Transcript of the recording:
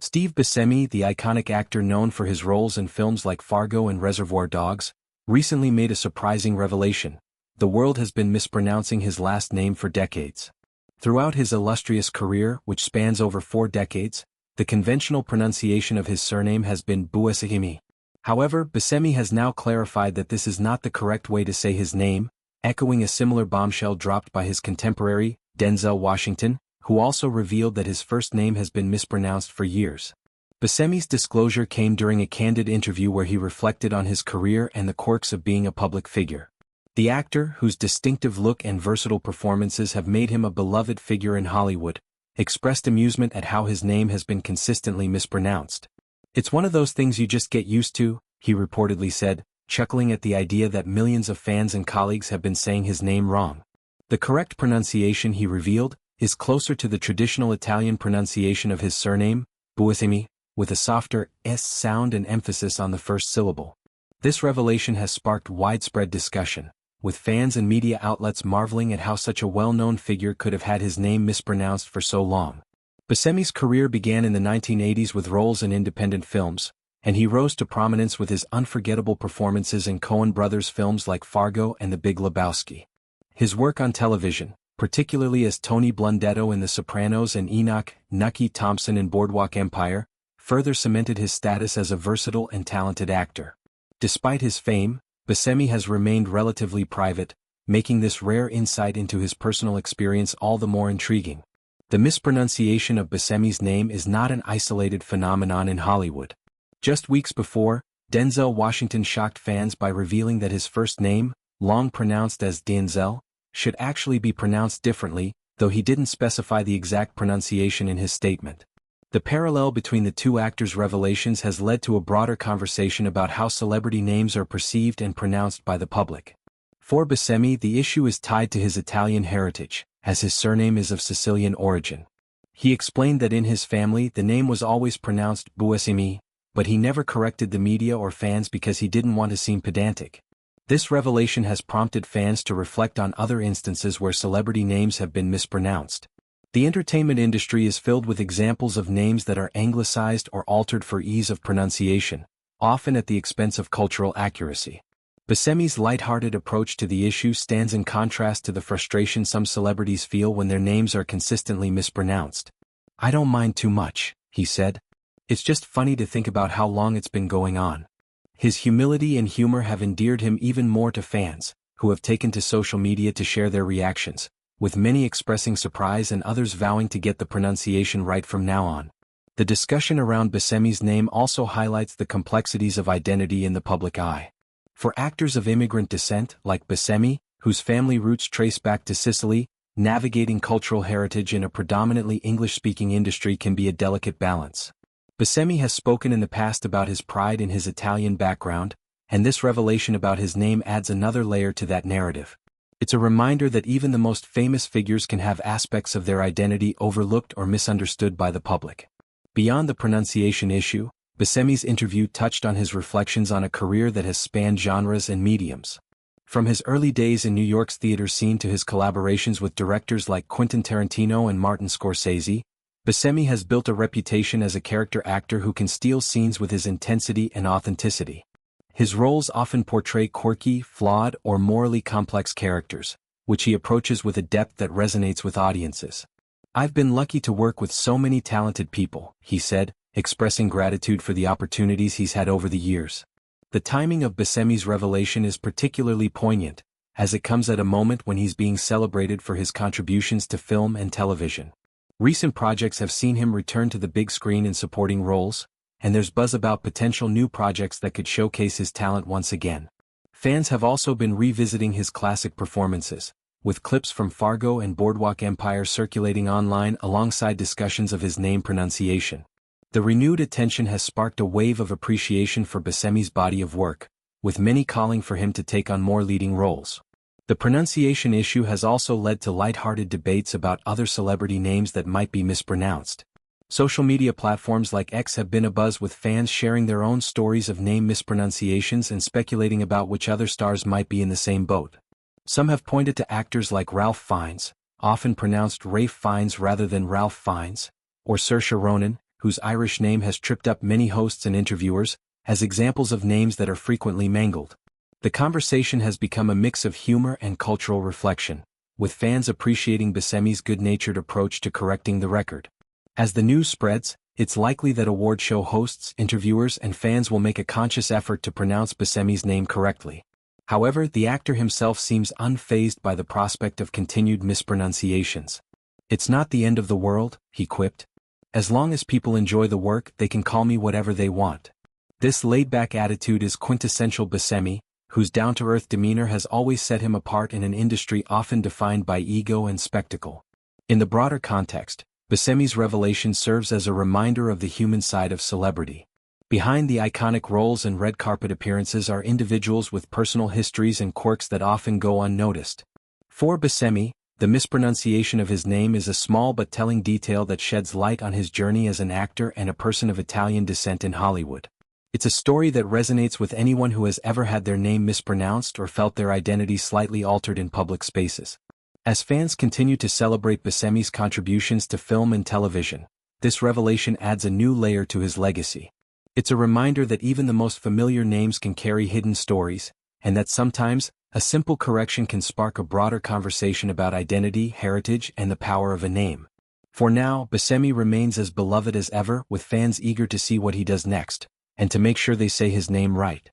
Steve Buscemi, the iconic actor known for his roles in films like Fargo and Reservoir Dogs, recently made a surprising revelation. The world has been mispronouncing his last name for decades. Throughout his illustrious career, which spans over 4 decades, the conventional pronunciation of his surname has been Buscemi. However, Buscemi has now clarified that this is not the correct way to say his name, echoing a similar bombshell dropped by his contemporary, Denzel Washington, who also revealed that his first name has been mispronounced for years. Buscemi's disclosure came during a candid interview where he reflected on his career and the quirks of being a public figure. The actor, whose distinctive look and versatile performances have made him a beloved figure in Hollywood, expressed amusement at how his name has been consistently mispronounced. "It's one of those things you just get used to," he reportedly said, chuckling at the idea that millions of fans and colleagues have been saying his name wrong. The correct pronunciation, he revealed, is closer to the traditional Italian pronunciation of his surname, Buscemi, with a softer S sound and emphasis on the first syllable. This revelation has sparked widespread discussion, with fans and media outlets marveling at how such a well-known figure could have had his name mispronounced for so long. Buscemi's career began in the 1980s with roles in independent films, and he rose to prominence with his unforgettable performances in Coen Brothers films like Fargo and The Big Lebowski. His work on television, particularly as Tony Blundetto in The Sopranos and Enoch Nucky Thompson in Boardwalk Empire, further cemented his status as a versatile and talented actor. Despite his fame, Buscemi has remained relatively private, making this rare insight into his personal experience all the more intriguing. The mispronunciation of Buscemi's name is not an isolated phenomenon in Hollywood. Just weeks before, Denzel Washington shocked fans by revealing that his first name, long pronounced as Denzel, should actually be pronounced differently, though he didn't specify the exact pronunciation in his statement. The parallel between the two actors' revelations has led to a broader conversation about how celebrity names are perceived and pronounced by the public. For Buscemi, the issue is tied to his Italian heritage, as his surname is of Sicilian origin. He explained that in his family the name was always pronounced Buscemi, but he never corrected the media or fans because he didn't want to seem pedantic. This revelation has prompted fans to reflect on other instances where celebrity names have been mispronounced. The entertainment industry is filled with examples of names that are anglicized or altered for ease of pronunciation, often at the expense of cultural accuracy. Buscemi's lighthearted approach to the issue stands in contrast to the frustration some celebrities feel when their names are consistently mispronounced. "I don't mind too much," he said. "It's just funny to think about how long it's been going on." His humility and humor have endeared him even more to fans, who have taken to social media to share their reactions, with many expressing surprise and others vowing to get the pronunciation right from now on. The discussion around Buscemi's name also highlights the complexities of identity in the public eye. For actors of immigrant descent, like Buscemi, whose family roots trace back to Sicily, navigating cultural heritage in a predominantly English-speaking industry can be a delicate balance. Buscemi has spoken in the past about his pride in his Italian background, and this revelation about his name adds another layer to that narrative. It's a reminder that even the most famous figures can have aspects of their identity overlooked or misunderstood by the public. Beyond the pronunciation issue, Buscemi's interview touched on his reflections on a career that has spanned genres and mediums. From his early days in New York's theater scene to his collaborations with directors like Quentin Tarantino and Martin Scorsese, Buscemi has built a reputation as a character actor who can steal scenes with his intensity and authenticity. His roles often portray quirky, flawed, or morally complex characters, which he approaches with a depth that resonates with audiences. "I've been lucky to work with so many talented people," he said, expressing gratitude for the opportunities he's had over the years. The timing of Buscemi's revelation is particularly poignant, as it comes at a moment when he's being celebrated for his contributions to film and television. Recent projects have seen him return to the big screen in supporting roles, and there's buzz about potential new projects that could showcase his talent once again. Fans have also been revisiting his classic performances, with clips from Fargo and Boardwalk Empire circulating online alongside discussions of his name pronunciation. The renewed attention has sparked a wave of appreciation for Buscemi's body of work, with many calling for him to take on more leading roles. The pronunciation issue has also led to lighthearted debates about other celebrity names that might be mispronounced. Social media platforms like X have been abuzz with fans sharing their own stories of name mispronunciations and speculating about which other stars might be in the same boat. Some have pointed to actors like Ralph Fiennes, often pronounced Rafe Fiennes rather than Ralph Fiennes, or Saoirse Ronan, whose Irish name has tripped up many hosts and interviewers, as examples of names that are frequently mangled. The conversation has become a mix of humor and cultural reflection, with fans appreciating Buscemi's good-natured approach to correcting the record. As the news spreads, it's likely that award show hosts, interviewers, and fans will make a conscious effort to pronounce Buscemi's name correctly. However, the actor himself seems unfazed by the prospect of continued mispronunciations. "It's not the end of the world," he quipped. "As long as people enjoy the work, they can call me whatever they want." This laid-back attitude is quintessential Buscemi, whose down-to-earth demeanor has always set him apart in an industry often defined by ego and spectacle. In the broader context, Buscemi's revelation serves as a reminder of the human side of celebrity. Behind the iconic roles and red carpet appearances are individuals with personal histories and quirks that often go unnoticed. For Buscemi, the mispronunciation of his name is a small but telling detail that sheds light on his journey as an actor and a person of Italian descent in Hollywood. It's a story that resonates with anyone who has ever had their name mispronounced or felt their identity slightly altered in public spaces. As fans continue to celebrate Buscemi's contributions to film and television, this revelation adds a new layer to his legacy. It's a reminder that even the most familiar names can carry hidden stories, and that sometimes, a simple correction can spark a broader conversation about identity, heritage, and the power of a name. For now, Buscemi remains as beloved as ever, with fans eager to see what he does next, and to make sure they say his name right.